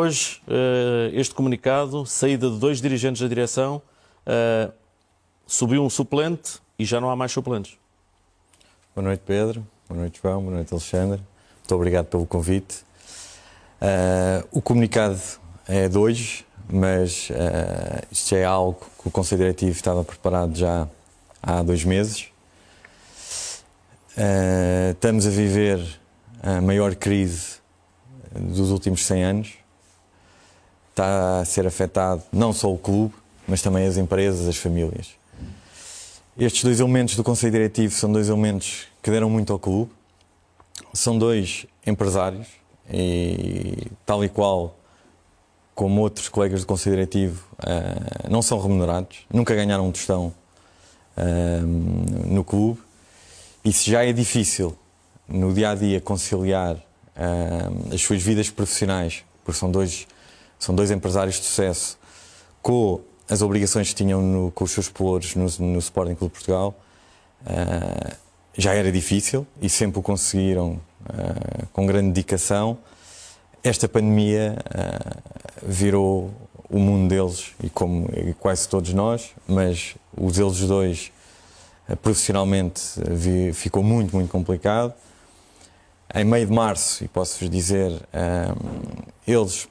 Hoje, este comunicado, saída de 2 dirigentes da direção, subiu um suplente e já não há mais suplentes. Boa noite, Pedro. Boa noite, João. Boa noite, Alexandre. Muito obrigado pelo convite. O comunicado é de hoje, mas isto já é algo que o Conselho Diretivo estava preparado já há 2 meses. Estamos a viver a maior crise dos últimos 100 anos. Está a ser afetado não só o clube, mas também as empresas, as famílias. Estes 2 elementos do Conselho Diretivo são 2 elementos que deram muito ao clube. São 2 empresários e, tal e qual como outros colegas do Conselho Diretivo, não são remunerados, nunca ganharam um tostão no clube. E se já é difícil no dia-a-dia conciliar as suas vidas profissionais, porque são dois empresários de sucesso, com as obrigações que tinham com os seus pelouros no Sporting Clube de Portugal, já era difícil e sempre o conseguiram com grande dedicação. Esta pandemia virou o mundo deles e quase todos nós, mas os eles dois profissionalmente ficou muito, muito complicado. Em meio de março, e posso-vos dizer, eles,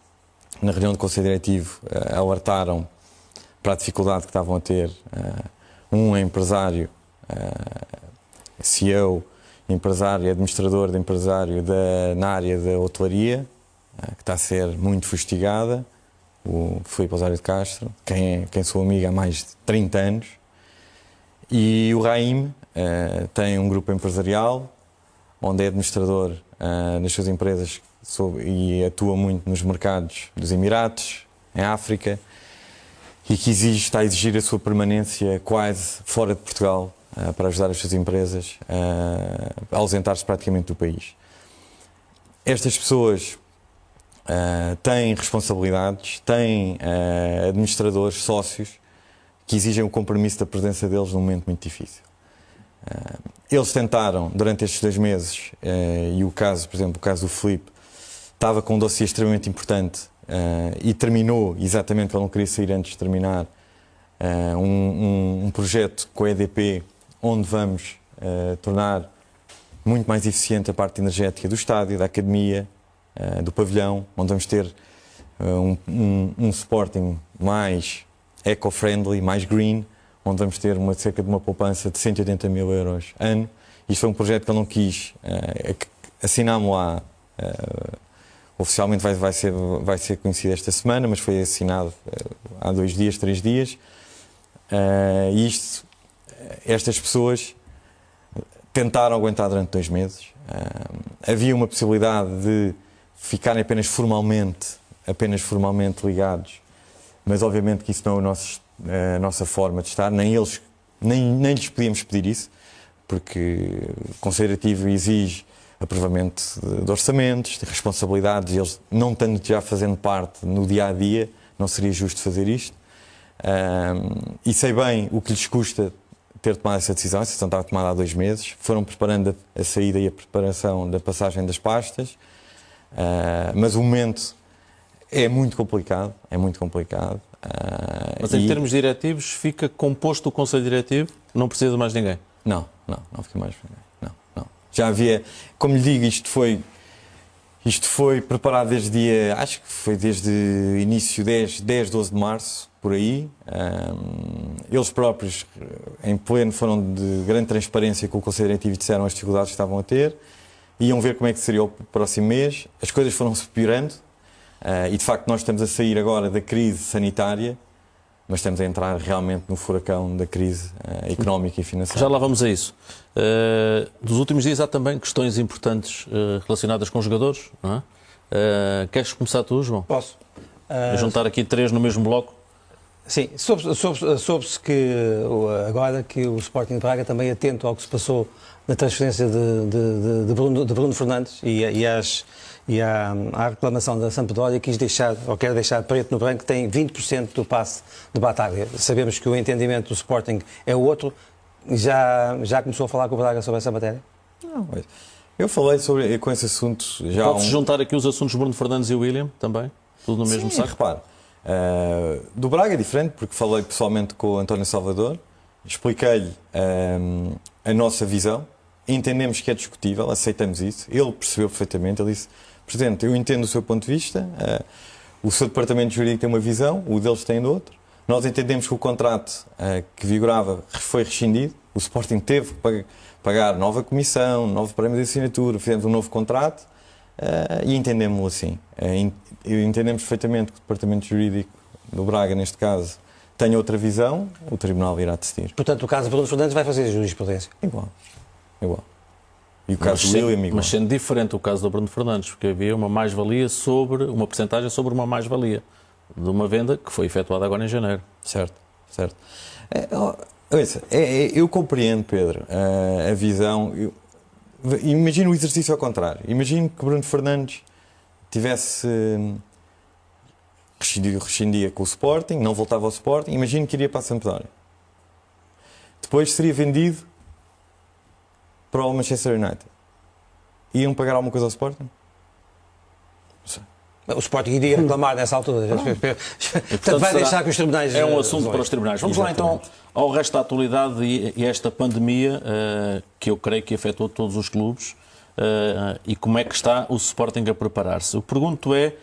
na reunião do Conselho Diretivo, alertaram para a dificuldade que estavam a ter. Um empresário, CEO, empresário, administrador de empresário na área da hotelaria, que está a ser muito fustigada, o Filipe Osório de Castro, quem sou amigo há mais de 30 anos. E o Raim tem um grupo empresarial, onde é administrador das suas empresas e atua muito nos mercados dos Emirados, em África, e que está a exigir a sua permanência quase fora de Portugal para ajudar as suas empresas a ausentar-se praticamente do país. Estas pessoas têm responsabilidades, têm administradores, sócios, que exigem o compromisso da presença deles num momento muito difícil. Eles tentaram, durante estes 2 meses, e o caso, por exemplo, o caso do Filipe, estava com um dossiê extremamente importante e terminou, exatamente, ele não queria sair antes de terminar, um projeto com a EDP, onde vamos tornar muito mais eficiente a parte energética do estádio, da academia, do pavilhão, onde vamos ter um Sporting mais eco-friendly, mais green, onde vamos ter cerca de uma poupança de 180 mil euros ano. Isto foi um projeto que ele não quis. Assinámos lá, oficialmente vai ser conhecido esta semana, mas foi assinado há 2 dias, 3 dias. E estas pessoas tentaram aguentar durante 2 meses. Havia uma possibilidade de ficarem apenas formalmente ligados, mas obviamente que isso não é a nossa forma de estar, nem lhes podíamos pedir isso, porque o Conselho Diretivo exige aprovamento de orçamentos, de responsabilidades, e eles não estando já fazendo parte no dia-a-dia, não seria justo fazer isto. E sei bem o que lhes custa ter tomado essa decisão estava tomada há 2 meses, foram preparando a saída e a preparação da passagem das pastas, mas o momento é muito complicado, Mas em termos diretivos, fica composto o Conselho Diretivo? Não precisa de mais ninguém? Não fica mais ninguém. Não. Já havia, como lhe digo, isto foi preparado acho que foi desde início 10, 12 de março, por aí. Eles próprios, em pleno, foram de grande transparência com o Conselho Diretivo e disseram as dificuldades que estavam a ter. Iam ver como é que seria o próximo mês. As coisas foram-se piorando. E de facto nós estamos a sair agora da crise sanitária, mas estamos a entrar realmente no furacão da crise económica e financeira. Já lá vamos a isso. Dos últimos dias há também questões importantes relacionadas com os jogadores, não é? Queres começar tu, João? Posso. A juntar aqui 3 no mesmo bloco? Sim, soube-se que agora que o Sporting de Braga também atento ao que se passou na transferência de Bruno Fernandes e à reclamação da Sampdoria, quer deixar preto no branco que tem 20% do passe de Bataglia. Sabemos que o entendimento do Sporting é outro. Já começou a falar com o Braga sobre essa matéria? Não, eu falei com esse assunto já. Pode-se juntar aqui os assuntos de Bruno Fernandes e o William também? Tudo no mesmo Sim, saco? repare, do Braga é diferente, porque falei pessoalmente com o António Salvador, expliquei-lhe a nossa visão, entendemos que é discutível, aceitamos isso, ele percebeu perfeitamente, ele disse, Presidente, eu entendo o seu ponto de vista, o seu departamento jurídico tem uma visão, o deles tem outra, nós entendemos que o contrato que vigorava foi rescindido, o Sporting teve que pagar nova comissão, novo prémio de assinatura, fizemos um novo contrato e entendemos-lo assim. Entendemos perfeitamente que o departamento jurídico do Braga, neste caso, tem outra visão, o Tribunal irá decidir. Portanto, o caso de Bruno Fernandes vai fazer jurisprudência. Igual. E o caso do William, igual. Mas sendo diferente o caso do Bruno Fernandes, porque havia uma mais-valia sobre, uma percentagem sobre uma mais-valia de uma venda que foi efetuada agora em janeiro. Certo. Eu compreendo, Pedro, a visão. Imagino o exercício ao contrário. Imagino que Bruno Fernandes tivesse rescindia com o Sporting, não voltava ao Sporting, imagino que iria para a Sampdoria. Depois seria vendido para o Manchester United. Iam pagar alguma coisa ao Sporting? Não sei. O Sporting iria reclamar nessa altura. Portanto, vai deixar que os tribunais... É um assunto para os tribunais. Vamos lá então ao resto da atualidade e esta pandemia que eu creio que afetou todos os clubes e como é que está o Sporting a preparar-se. O que pergunto é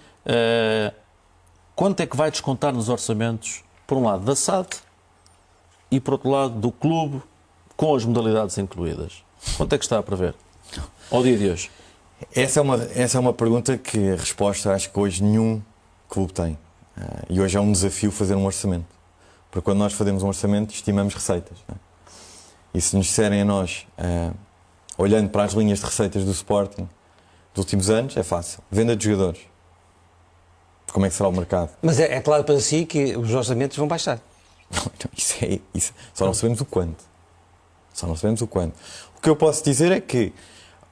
quanto é que vai descontar nos orçamentos, por um lado, da SAD e, por outro lado, do clube, com as modalidades incluídas? Quanto é que está a prever ao dia de hoje? Essa é uma pergunta que a resposta acho que hoje nenhum clube tem. E hoje é um desafio fazer um orçamento. Porque quando nós fazemos um orçamento, estimamos receitas. Não é? E se nos disserem a nós, olhando para as linhas de receitas do Sporting dos últimos anos, é fácil. Venda de jogadores. Como é que será o mercado? Mas é claro para si que os orçamentos vão baixar. Não, isso. Só não sabemos o quanto. O que eu posso dizer é que,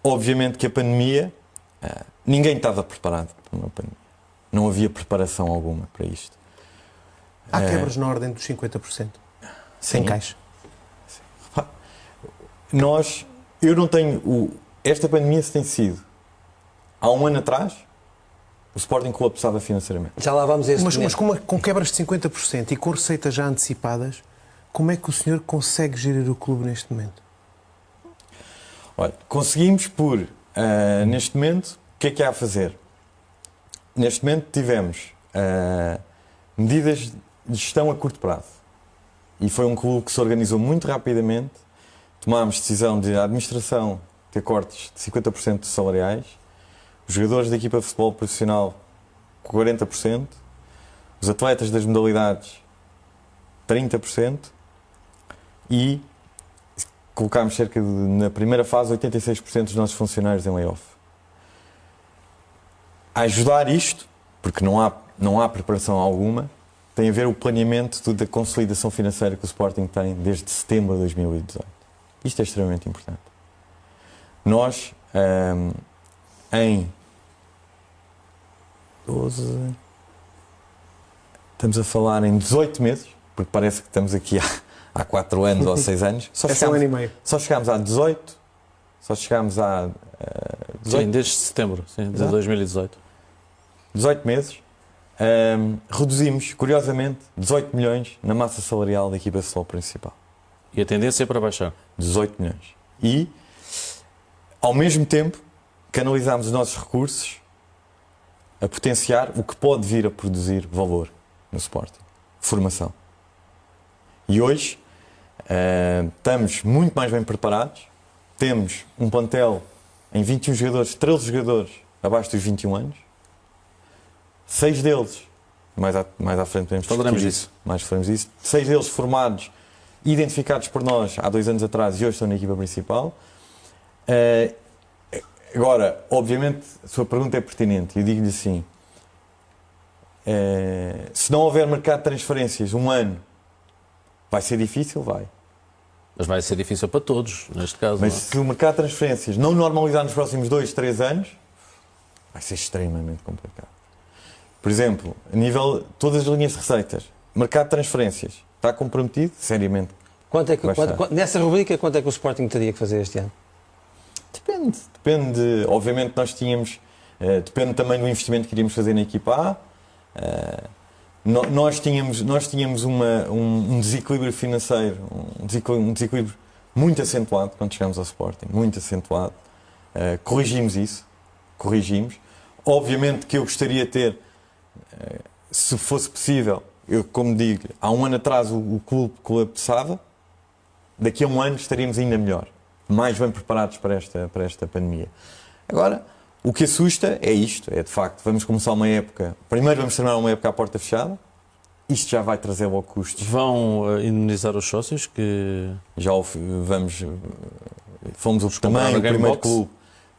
obviamente que a pandemia, ninguém estava preparado para uma pandemia. Não havia preparação alguma para isto. Há quebras na ordem dos 50%. Sem caixa. Eu não tenho... Esta pandemia se tem sido... Há um ano atrás, o Sporting colapsava financeiramente. Já lá vamos a esse Mas com quebras de 50% e com receitas já antecipadas, como é que o senhor consegue gerir o clube neste momento? Olha, conseguimos neste momento, o que é que há a fazer? Neste momento tivemos medidas de gestão a curto prazo. E foi um clube que se organizou muito rapidamente. Tomámos decisão de a administração ter cortes de 50% de salariais, os jogadores da equipa de futebol profissional 40%, os atletas das modalidades 30% e colocámos na primeira fase, 86% dos nossos funcionários em layoff. A ajudar isto, porque não há preparação alguma, tem a ver o planeamento da consolidação financeira que o Sporting tem desde setembro de 2018. Isto é extremamente importante. Nós, em 12... Estamos a falar em 18 meses, porque parece que estamos aqui há 4 anos ou 6 anos. É um ano e meio. Só chegámos a 18. Só chegámos a 18. Sim, desde setembro de 2018. 18 meses. Reduzimos, curiosamente, 18 milhões na massa salarial da equipa de futebol principal. E a tendência é para baixar? 18 milhões. E, ao mesmo tempo, canalizámos os nossos recursos a potenciar o que pode vir a produzir valor no Sporting. Formação. E hoje estamos muito mais bem preparados. Temos um plantel em 21 jogadores, 13 jogadores abaixo dos 21 anos. 6 deles, mais à frente podemos falaremos disso. Mais falaremos disso. 6 deles formados, identificados por nós há 2 anos atrás e hoje estão na equipa principal. Agora, obviamente, a sua pergunta é pertinente. Eu digo-lhe assim, se não houver mercado de transferências um ano, vai ser difícil? Vai. Mas vai ser difícil para todos, neste caso. Mas se o mercado de transferências não normalizar nos próximos 2, 3 anos, vai ser extremamente complicado. Por exemplo, a nível todas as linhas de receitas, mercado de transferências, está comprometido? Seriamente. Nessa rubrica, quanto é que o Sporting teria que fazer este ano? Depende. Obviamente nós tínhamos, depende também do investimento que iríamos fazer na equipa A, Nós tínhamos um desequilíbrio financeiro, um desequilíbrio muito acentuado quando chegámos ao Sporting, muito acentuado. Corrigimos isso, Obviamente que eu gostaria de ter, se fosse possível, como digo, há um ano atrás o clube colapsava, daqui a um ano estaríamos ainda melhor, mais bem preparados para esta pandemia. Agora, o que assusta é isto, é de facto, vamos começar uma época, primeiro vamos terminar uma época à porta fechada, isto já vai trazer logo custos. Vão indemnizar os sócios que... Fomos o primeiro clube.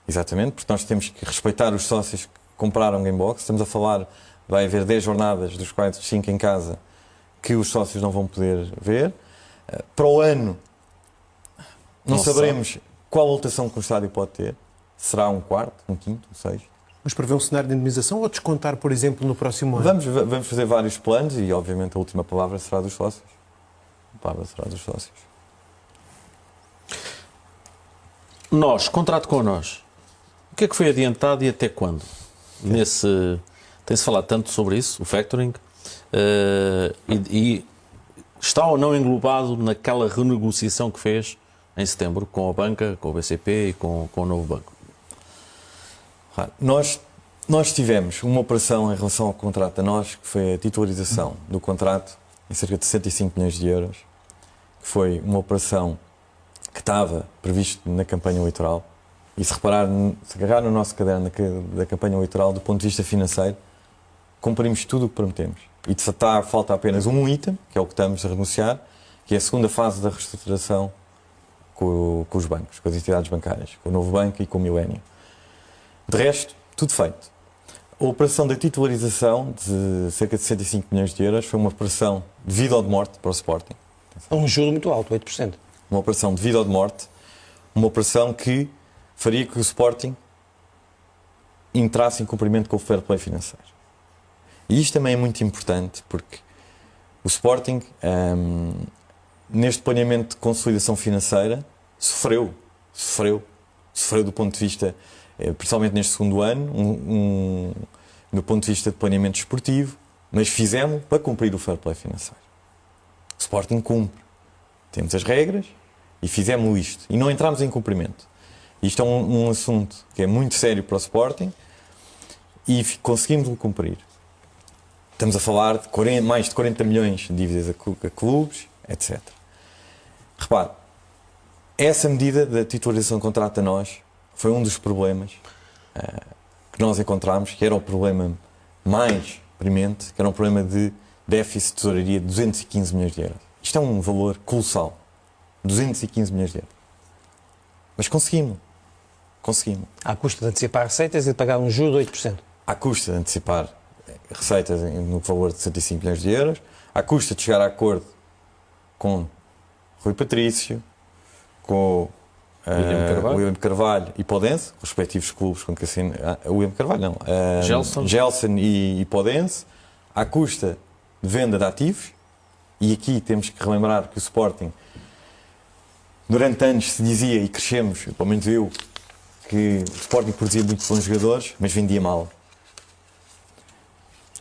Exatamente, porque nós temos que respeitar os sócios que compraram Gamebox. Estamos a falar, vai haver 10 jornadas, dos quais 5 em casa, que os sócios não vão poder ver. Para o ano, não saberemos qual a lotação que o estádio pode ter. Será um quarto, um quinto, um sexto. Mas prevê um cenário de indemnização ou descontar, por exemplo, no próximo ano? Vamos fazer vários planos e, obviamente, a última palavra será dos sócios. Contrato com nós. O que é que foi adiantado e até quando? Tem-se falado tanto sobre isso, o factoring, e está ou não englobado naquela renegociação que fez em setembro com a banca, com o BCP e com o novo banco? Nós tivemos uma operação em relação ao contrato a nós, que foi a titularização do contrato em cerca de 65 milhões de euros, que foi uma operação que estava previsto na campanha eleitoral. E se agarrar no nosso caderno da campanha eleitoral, do ponto de vista financeiro, cumprimos tudo o que prometemos. E falta apenas um item, que é o que estamos a renunciar, que é a segunda fase da reestruturação com os bancos, com as entidades bancárias, com o Novo Banco e com o Millennium. De resto, tudo feito. A operação da titularização de cerca de 65 milhões de euros foi uma operação de vida ou de morte para o Sporting. Um juro muito alto, 8%. Uma operação de vida ou de morte, uma operação que faria que o Sporting entrasse em cumprimento com o fair play financeiro. E isto também é muito importante porque o Sporting, neste planeamento de consolidação financeira, sofreu do ponto de vista, principalmente neste segundo ano, do ponto de vista de planeamento esportivo, mas fizemos para cumprir o fair play financeiro. O Sporting cumpre. Temos as regras e fizemos isto. E não entramos em cumprimento. Isto é um assunto que é muito sério para o Sporting e conseguimos-o cumprir. Estamos a falar de mais de 40 milhões de dívidas a clubes, etc. Repare, essa medida da titularização de contrato a nós foi um dos problemas que nós encontramos, que era o problema mais premente, que era um problema de déficit de tesouraria de 215 milhões de euros. Isto é um valor colossal. 215 milhões de euros. Mas conseguimos. À custa de antecipar receitas e de pagar um juro de 8%. À custa de antecipar receitas no valor de 65 milhões de euros, à custa de chegar a acordo com Rui Patrício, com William Carvalho e Podense, respectivos clubes com que assina. William Carvalho não. Gelson e Podense, à custa de venda de ativos, e aqui temos que relembrar que o Sporting, durante anos se dizia, e crescemos, pelo menos eu, que o Sporting produzia muito bons jogadores, mas vendia mal.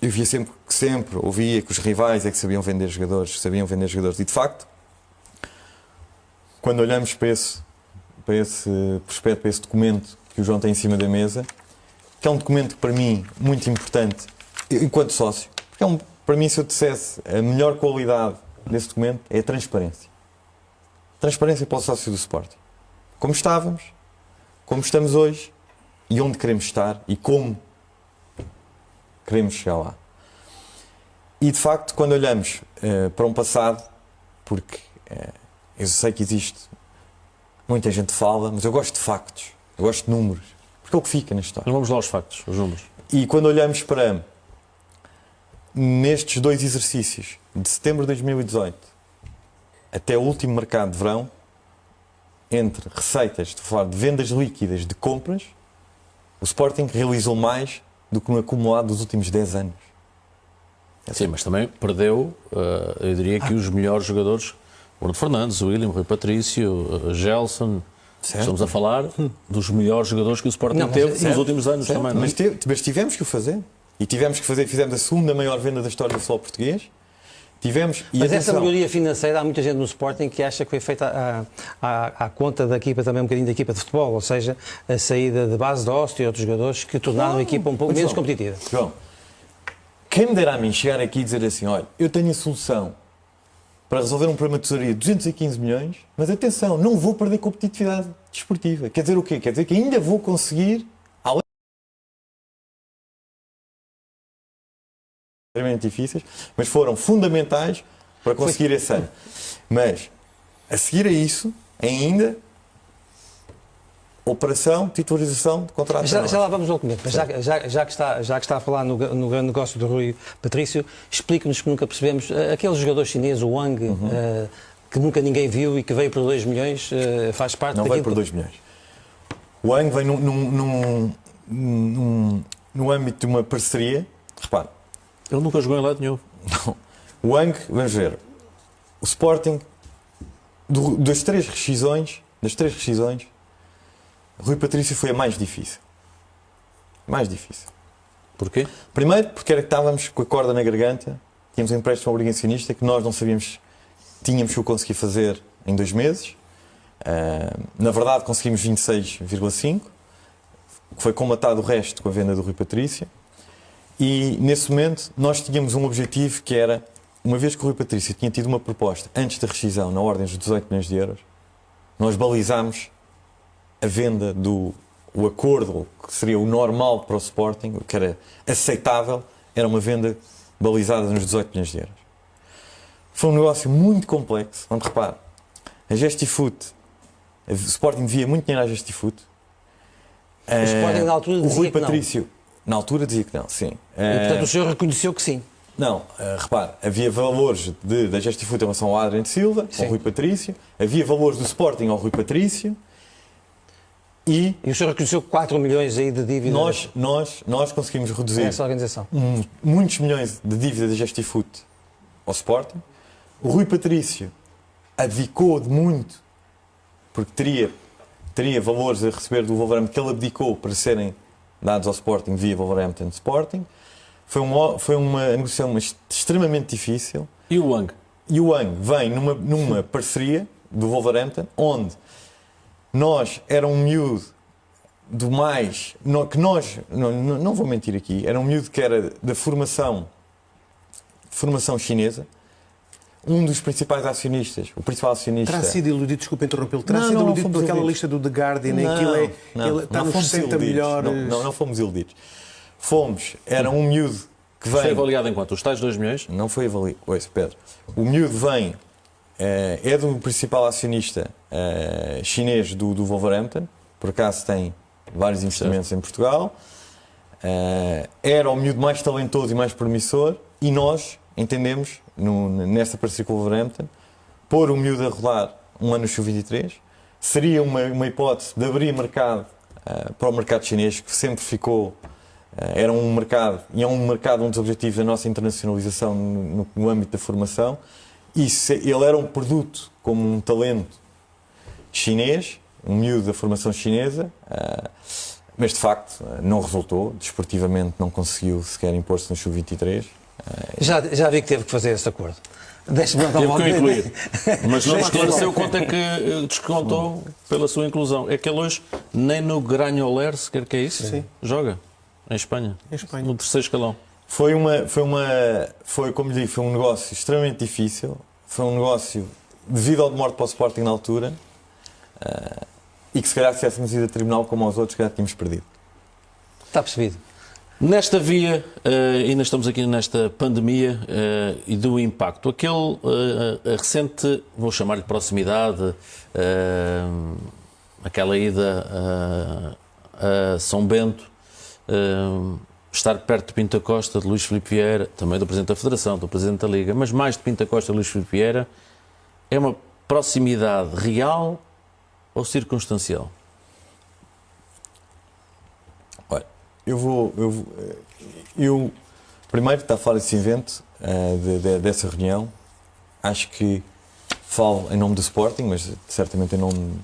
Eu via sempre ouvia que os rivais é que sabiam vender jogadores. E de facto, quando olhamos para esse prospecto, para esse documento que o João tem em cima da mesa, que é um documento que para mim muito importante, enquanto sócio, porque para mim, se eu dissesse a melhor qualidade desse documento é a transparência. Transparência para o sócio do Sporting. Como estávamos, como estamos hoje e onde queremos estar e como queremos chegar lá. E de facto, quando olhamos para um passado, porque eu sei que existe, muita gente fala, mas eu gosto de factos, eu gosto de números, porque é o que fica na história. Mas vamos lá aos factos, os números. E quando olhamos para nestes 2 exercícios, de setembro de 2018 até o último mercado de verão, entre receitas, estou a falar de vendas líquidas de compras, o Sporting realizou mais do que no acumulado dos últimos 10 anos. Sim, mas também perdeu, eu diria que os melhores jogadores, Bruno Fernandes, William, Rui Patrício, Gelson. Certo. Estamos a falar dos melhores jogadores que o Sporting teve nos últimos anos também. Não é? Mas tivemos que o fazer. e fizemos a segunda maior venda da história do futebol português. Mas essa melhoria financeira, há muita gente no Sporting que acha que foi feita à conta da equipa, também um bocadinho da equipa de futebol, ou seja, a saída de base de Óstrio e outros jogadores que tornaram a equipa um pouco menos competitiva. João, quem me dera a mim chegar aqui e dizer assim, olha, eu tenho a solução para resolver um problema de tesouraria de 215 milhões, mas atenção, não vou perder competitividade desportiva. Quer dizer o quê? Quer dizer que ainda vou conseguir, além extremamente difíceis, mas foram fundamentais para conseguir esse ano. Mas, a seguir a isso, ainda, operação, titularização de contratos. Já lá vamos ao documento, mas já que está a falar no grande negócio do Rui Patrício, explique-nos que nunca percebemos, aquele jogador chinês, o Wang, que nunca ninguém viu e que veio por 2 milhões, faz parte Não veio por 2 milhões. O Wang vem no âmbito de uma parceria, repare. Ele nunca jogou em lado nenhum. Não. O Wang, vamos ver, o Sporting, das três rescisões, Rui Patrício foi a mais difícil. Mais difícil. Porquê? Primeiro, porque era que estávamos com a corda na garganta, tínhamos um empréstimo obrigacionista que nós não sabíamos, tínhamos que o conseguir fazer em 2 meses. Na verdade, conseguimos 26,5, que foi comatado o resto com a venda do Rui Patrício. E, nesse momento, nós tínhamos um objetivo que era, uma vez que o Rui Patrício tinha tido uma proposta antes da rescisão, na ordem dos 18 milhões de euros, nós balizámos a venda o acordo, que seria o normal para o Sporting, o que era aceitável, era uma venda balizada nos 18 milhões de euros. Foi um negócio muito complexo, onde, repare, a Gestifoot, o Sporting devia muito dinheiro à Gestifoot. O Sporting na altura dizia o Rui que não. Patrício, na altura dizia que não, sim. E, portanto, o senhor reconheceu que sim. Não, repare, havia valores da Gestifoot em relação ao Adriano Silva, Sim. ao Rui Patrício, havia valores do Sporting ao Rui Patrício, e o senhor reconheceu 4 milhões aí de dívida nós conseguimos reduzir essa organização. muitos milhões de dívida da Gestifoot ao Sporting. O Rui Patrício abdicou de muito, porque teria valores a receber do Wolverhampton que ele abdicou para serem dados ao Sporting via Wolverhampton Sporting. Foi uma negociação extremamente difícil. E o Wang? E o Wang vem numa parceria do Wolverhampton, onde nós, era um miúdo do mais, que nós, não vou mentir aqui, era um miúdo que era da formação chinesa, um dos principais acionistas, o principal acionista... Terá sido iludido, desculpa interrompê-lo, terá sido não iludido fomos por aquela iludidos. lista do The Guardian, em que ele está nos 60 melhores... Não fomos iludidos. Era um miúdo que vem... Foi avaliado em quanto? Os tais 2 milhões? Não foi avaliado. Ouça, Pedro. O miúdo vem, é do principal acionista chinês do Wolverhampton, por acaso tem vários investimentos em Portugal, era o miúdo mais talentoso e mais promissor, e nós entendemos, nesta parceria com o Wolverhampton, pôr o miúdo a rolar um ano no Sub-23, seria uma hipótese de abrir mercado para o mercado chinês, que sempre ficou... era um mercado, e é um mercado, um dos objetivos da nossa internacionalização no âmbito da formação, e ele era um produto como um talento chinês, um miúdo da formação chinesa, mas de facto não resultou, desportivamente não conseguiu sequer impor-se no Sub-23. Já vi que teve que fazer esse acordo. Deixe-me dar Teve que incluir. Mas não esclareceu quanto é que descontou pela sua inclusão. É que ele hoje nem no Granholer, sequer que é isso, Sim. joga em Espanha, Em Espanha. no 3º escalão. Foi, como lhe digo, foi um negócio extremamente difícil, foi um negócio devido ao demora para o Sporting na altura, e que se calhar se tivéssemos ido a tribunal como aos outros, que já tínhamos perdido. Está percebido. Nesta via, ainda estamos aqui nesta pandemia e do impacto. Aquele recente, vou chamar-lhe proximidade, aquela ida a São Bento, estar perto de Pinto Costa, de Luís Filipe Vieira, também do Presidente da Federação, do Presidente da Liga, mas mais de Pinto Costa e Luís Filipe Vieira, é uma proximidade real ou circunstancial? Olha, eu primeiro está a falar desse evento, dessa reunião, acho que falo em nome do Sporting, mas certamente em nome,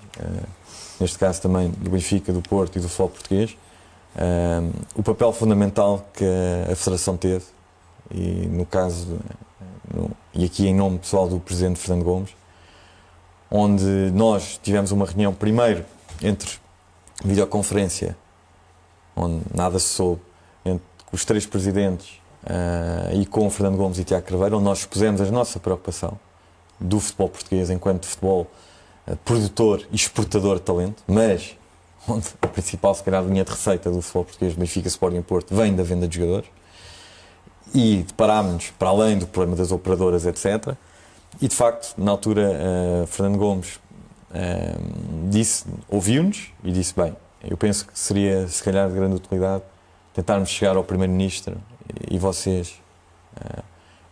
neste caso também do Benfica, do Porto e do futebol português. o papel fundamental que a Federação teve, e no caso, e aqui em nome pessoal do Presidente Fernando Gomes, onde nós tivemos uma reunião primeiro entre videoconferência, onde nada se soube, entre os 3 presidentes e com o Fernando Gomes e Tiago Craveiro, onde nós expusemos a nossa preocupação do futebol português enquanto futebol produtor e exportador de talento, mas onde a principal, se calhar, linha de receita do futebol português, Benfica, Sporting e Porto, vem da venda de jogadores. E deparámos-nos, para além do problema das operadoras, etc. E, de facto, na altura, Fernando Gomes ouviu-nos e disse, bem, eu penso que seria, se calhar, de grande utilidade tentarmos chegar ao Primeiro-Ministro e vocês,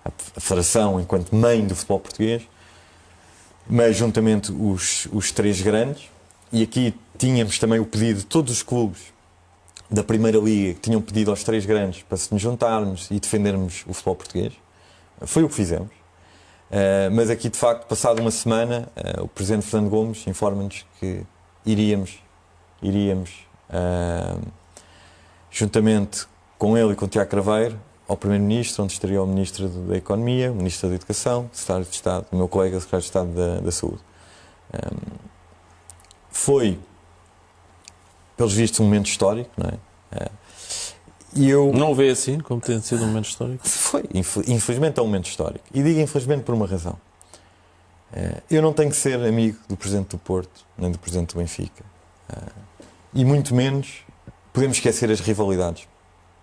a Federação, enquanto mãe do futebol português, mas juntamente os 3 grandes, e aqui tínhamos também o pedido de todos os clubes da Primeira Liga que tinham pedido aos 3 grandes para se nos juntarmos e defendermos o futebol português. Foi o que fizemos. Mas aqui, de facto, passado uma semana, o Presidente Fernando Gomes informa-nos que iríamos juntamente com ele e com o Tiago Craveiro, ao Primeiro-Ministro, onde estaria o Ministro da Economia, o Ministro da Educação, o Secretário de Estado, o meu colega, o Secretário de Estado da Saúde. Foi, pelos vistos, um momento histórico, não é? E eu... Não o vê assim, como tem sido um momento histórico? Foi, infelizmente é um momento histórico. E digo infelizmente por uma razão. Eu não tenho que ser amigo do Presidente do Porto, nem do Presidente do Benfica. E muito menos podemos esquecer as rivalidades.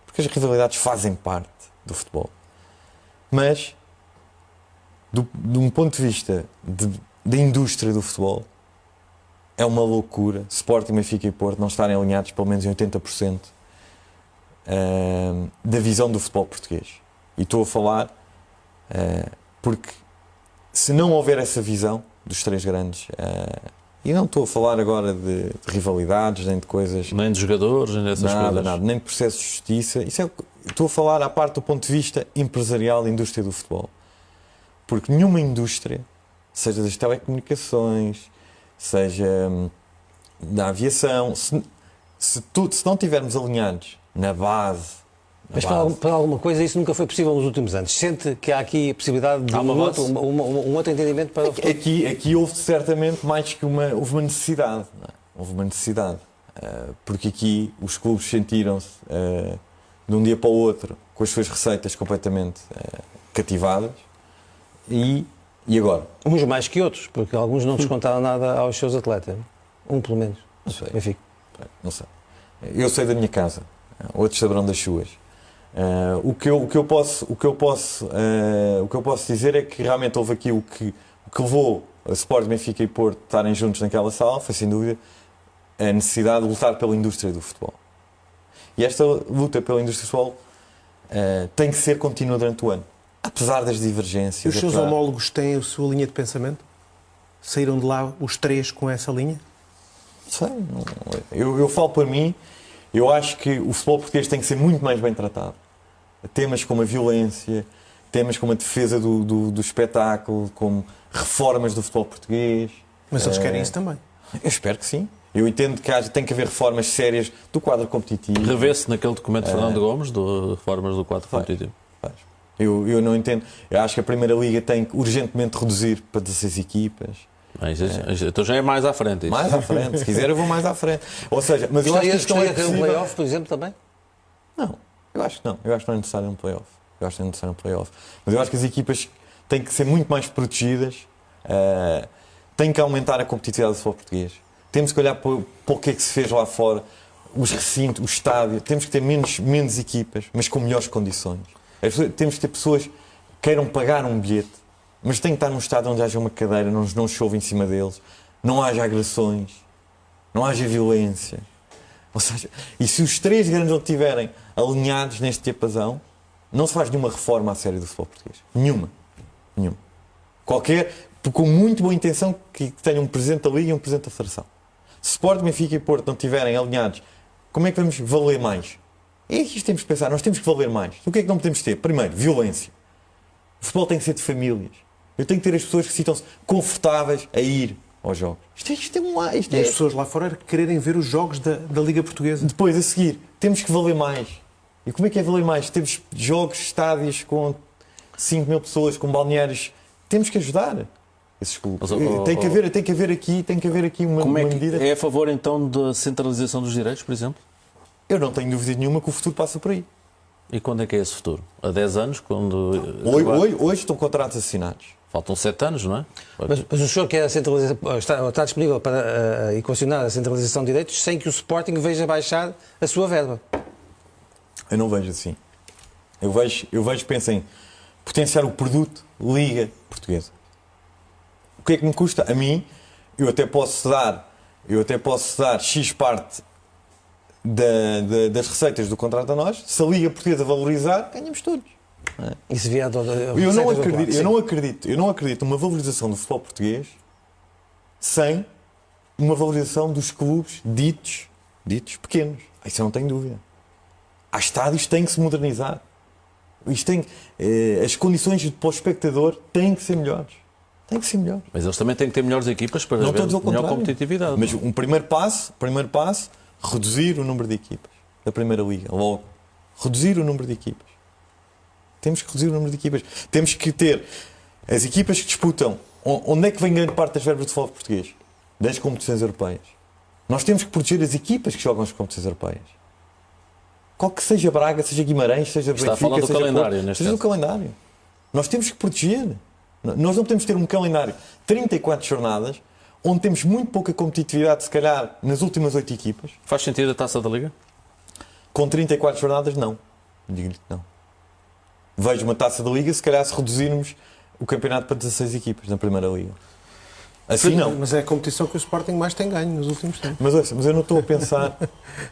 Porque as rivalidades fazem parte do futebol. Mas, de um ponto de vista da indústria do futebol, é uma loucura Sporting, Benfica e Porto não estarem alinhados pelo menos em 80% da visão do futebol português. E estou a falar porque se não houver essa visão dos 3 grandes, e não estou a falar agora de rivalidades, nem de coisas... Nem de jogadores, nem dessas coisas. Nada, nem de processo de justiça. Estou a falar à parte do ponto de vista empresarial da indústria do futebol. Porque nenhuma indústria, seja das telecomunicações, seja da aviação, se não estivermos alinhados na base... Mas para alguma coisa isso nunca foi possível nos últimos anos. Sente que há aqui a possibilidade de um outro entendimento para o futuro? Aqui houve certamente mais que houve uma necessidade. Não é? Houve uma necessidade. Porque aqui os clubes sentiram-se de um dia para o outro com as suas receitas completamente cativadas. E agora? Uns mais que outros, porque alguns não descontaram nada aos seus atletas. Um pelo menos. Não sei. Enfim. Não sei. Eu sei da minha casa. Outros saberão das suas. O que eu posso dizer é que realmente houve aqui o que levou a Sporting, Benfica e Porto estarem juntos naquela sala, foi sem dúvida a necessidade de lutar pela indústria do futebol. E esta luta pela indústria do futebol tem que ser contínua durante o ano, apesar das divergências. E os seus homólogos têm a sua linha de pensamento? Saíram de lá os 3 com essa linha? Sei, eu falo por mim, eu acho que o futebol português tem que ser muito mais bem tratado. Temas como a violência, temas como a defesa do espetáculo, como reformas do futebol português. Mas eles querem isso também. Eu espero que sim. Eu entendo que tem que haver reformas sérias do quadro competitivo. Revê-se naquele documento de Fernando Gomes, de reformas do quadro competitivo. Eu não entendo. Eu acho que a Primeira Liga tem que urgentemente reduzir para 16 equipas. Então já é mais à frente. Mais à frente, se quiser eu vou mais à frente. Ou seja, mas eu acho que isto não é ter um play-off, por exemplo, também? Não, eu acho que não. Eu acho que não é necessário um play-off. Mas eu acho que as equipas têm que ser muito mais protegidas, têm que aumentar a competitividade do futebol português. Temos que olhar para o que é que se fez lá fora, os recintos, o estádio. Temos que ter menos equipas, mas com melhores condições. Temos que ter pessoas que queiram pagar um bilhete, mas tem que estar num estádio onde haja uma cadeira, não chove em cima deles, não haja agressões, não haja violência. Ou seja, e se os 3 grandes não estiverem alinhados neste diapasão, não se faz nenhuma reforma à série do futebol português. Nenhuma. Com muito boa intenção que tenha um presidente da Liga e um presidente da Federação. Se Sporting, Benfica e Porto não estiverem alinhados, como é que vamos valer mais? É isto que temos que pensar, nós temos que valer mais. O que é que não podemos ter? Primeiro, violência. O futebol tem que ser de famílias. Eu tenho que ter as pessoas que se sintam-se confortáveis a ir aos jogos. Isto é E as pessoas lá fora quererem ver os jogos da Liga Portuguesa. Depois, a seguir, temos que valer mais. E como é que é valer mais? Temos jogos, estádios com 5 mil pessoas, com balneários. Temos que ajudar esses clubes. Tem que haver aqui uma Como é medida. que é a favor então da centralização dos direitos, por exemplo? Eu não tenho dúvida nenhuma que o futuro passa por aí. E quando é que é esse futuro? Há 10 anos? Quando... Hoje estão contratos assinados. Faltam 7 anos, não é? Mas o senhor quer a centralização, está disponível para equacionar a centralização de direitos sem que o Sporting veja baixar a sua verba? Eu não vejo assim. Eu vejo, penso em potenciar o produto Liga Portuguesa. O que é que me custa? A mim, eu até posso dar X parte das receitas do contrato a nós. Se a Liga Portuguesa valorizar, ganhamos todos. Isso via Eu não acredito numa valorização do futebol português sem uma valorização dos clubes ditos pequenos. Isso eu não tenho dúvida. Há estádios que têm que se modernizar. As condições para o espectador têm que ser melhores. Mas eles também têm que ter melhores equipas para Não haver estou a dizer o melhor contrário. competitividade. Mas um primeiro passo, reduzir o número de equipas da Primeira Liga. Logo, reduzir o número de equipas. Temos que reduzir o número de equipas. Temos que ter as equipas que disputam. Onde é que vem grande parte das verbas de futebol português? Das competições europeias. Nós temos que proteger as equipas que jogam as competições europeias. Qual que seja Braga, seja Guimarães, seja Benfica, a falar do seja calendário, Porto, neste seja do caso. calendário. Nós temos que proteger. Nós não podemos ter um calendário de 34 jornadas onde temos muito pouca competitividade, se calhar, nas últimas 8 equipas. Faz sentido a Taça da Liga? Com 34 jornadas, não. Digo-lhe que não. Vejo uma Taça da Liga, se calhar, se reduzirmos o campeonato para 16 equipas na Primeira Liga. Assim não. Mas é a competição que o Sporting mais tem ganho nos últimos tempos. Mas eu não estou a pensar...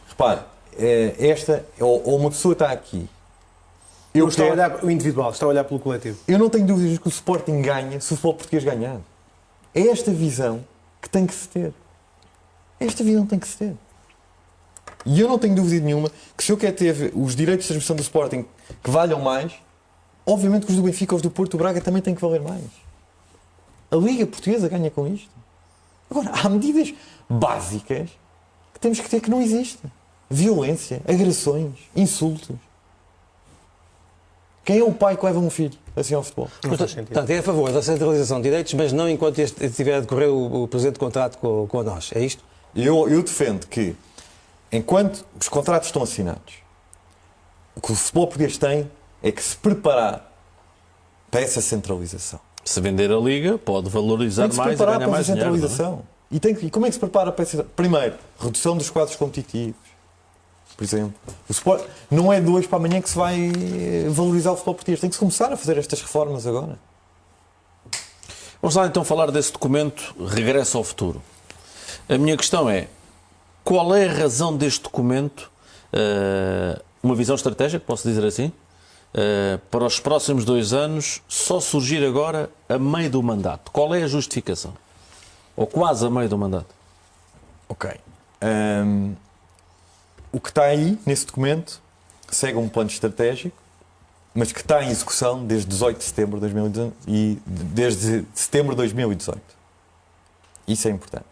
Repare, ou uma pessoa está aqui... Eu estou a olhar o individual, está a olhar pelo coletivo. Eu não tenho dúvidas que o Sporting ganha se o futebol português ganhar. É esta visão que tem que se ter. Esta visão tem que se ter. E eu não tenho dúvida nenhuma que se eu quero ter os direitos de transmissão do Sporting que valham mais, obviamente que os do Benfica, os do Porto, do Braga também têm que valer mais. A Liga Portuguesa ganha com isto. Agora, há medidas básicas que temos que ter que não existem. Violência, agressões, insultos. Quem é o pai que leva um filho assim ao futebol? Portanto, é a favor da centralização de direitos, mas não enquanto estiver a decorrer o presente contrato com nós. É isto? Eu defendo que, enquanto os contratos estão assinados, o que o futebol português tem é que se preparar para essa centralização. Se vender a Liga, pode valorizar Tem que se mais e preparar ganhar para mais essa dinheiro. centralização. E como é que se prepara para essa... Primeiro, redução dos quadros competitivos. Por exemplo, o Sport não é de hoje para amanhã que se vai valorizar o futebol português. Tem que se começar a fazer estas reformas agora. Vamos lá então falar desse documento Regresso ao Futuro. A minha questão é, qual é a razão deste documento, uma visão estratégica, posso dizer assim, para os próximos 2 anos, só surgir agora a meio do mandato? Qual é a justificação? Ou quase a meio do mandato? Ok. O que está aí, nesse documento, segue um plano estratégico, mas que está em execução desde 18 de setembro de 2018 e desde setembro de 2018. Isso é importante.